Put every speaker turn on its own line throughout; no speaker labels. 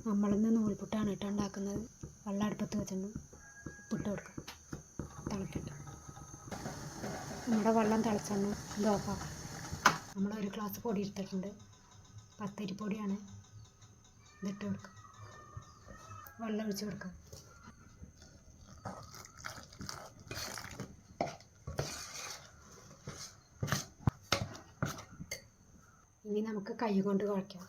നമ്മളിന്ന് നൂൽപുട്ടാണ് കേട്ടോ ഉണ്ടാക്കുന്നത്. വെള്ളം അടുപ്പത്ത് വെച്ചിട്ട് ഉപ്പിട്ട് കൊടുക്കുക, തിളക്കിട്ട്. നമ്മുടെ വെള്ളം തിളച്ചെണ്ണം ഇത് ഓഫാക്കാം. നമ്മൾ ഒരു ഗ്ലാസ് പൊടി എടുത്തിട്ടുണ്ട്, പത്തിരിപ്പൊടിയാണ്. ഇതിട്ട് കൊടുക്കുക, വെള്ളം ഒഴിച്ച് കൊടുക്കുക. ഇനി നമുക്ക് കൈ കൊണ്ട് കുഴയ്ക്കാം.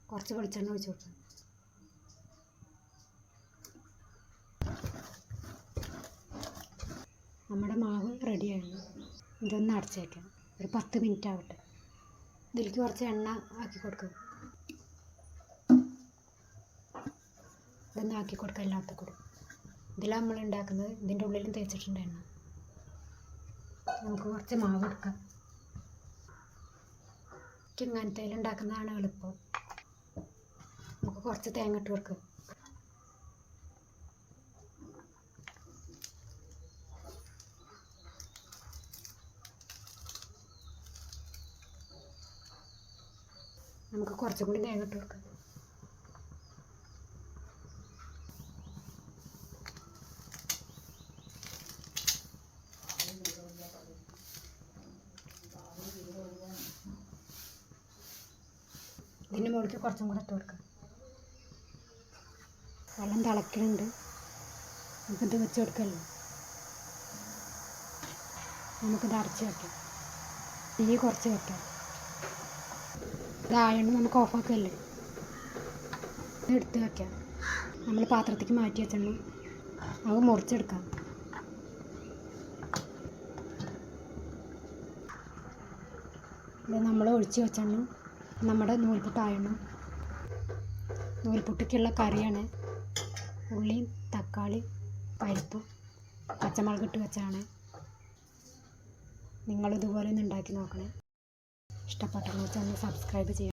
കുറച്ച് വെളിച്ചെണ്ണ ഒഴിച്ച് കൊടുക്കാം. നമ്മുടെ മാവ് റെഡിയാണ്. ഇതൊന്ന് അടച്ച് വയ്ക്കാം, ഒരു 10 മിനിറ്റ് ആവട്ടെ. ഇതിലേക്ക് കുറച്ച് എണ്ണ ആക്കി കൊടുക്കുക. ഇതൊന്ന് ആക്കി കൊടുക്കുക എല്ലായിടത്തും കൂടി. ഇതിലാണ് നമ്മൾ ഉണ്ടാക്കുന്നത്. ഇതിൻ്റെ ഉള്ളിലും തേച്ചിട്ടുണ്ട് എണ്ണ. നമുക്ക് കുറച്ച് മാവ് എടുക്കാം. ഇങ്ങനത്തെ ഉണ്ടാക്കുന്നതാണ് എളുപ്പം. നമുക്ക് കുറച്ച് തേങ്ങ ഇട്ട് കൊടുക്കുക. നമുക്ക് കുറച്ചും കൂടി തേങ്ങ ഇട്ട് കൊടുക്കാം. ഇതിൻ്റെ മുകളിലേക്ക് കുറച്ചും കൂടെ ഇട്ട് കൊടുക്കാം. വെള്ളം തിളയ്ക്കുന്നുണ്ട്, നമുക്കിത് വെച്ച് കൊടുക്കല്ലോ. നമുക്കിത് അടച്ച് വയ്ക്കാം, തീ കുറച്ച് വയ്ക്കാം. ഇതായതുകൊണ്ട് നമുക്ക് ഓഫാക്കല്ലേ. ഇത് എടുത്ത് വയ്ക്കാം. നമ്മൾ പാത്രത്തേക്ക് മാറ്റി വെച്ചെണ്ണം അത് മുറിച്ചെടുക്കാം. ഇത് നമ്മൾ ഒഴിച്ച് വെച്ചെണ്ണം നമ്മുടെ നൂൽപുട്ടായണം. നൂൽപുട്ടിക്കുള്ള കറിയാണ് ഉള്ളിയും തക്കാളി പരിപ്പും പച്ചമുളക് ഇട്ട് വെച്ചാണ്. നിങ്ങളിതുപോലെ ഒന്ന് ഉണ്ടാക്കി നോക്കണേ. ഇഷ്ടപ്പെട്ടെന്ന് വെച്ചാൽ ഒന്ന് സബ്സ്ക്രൈബ് ചെയ്യണം.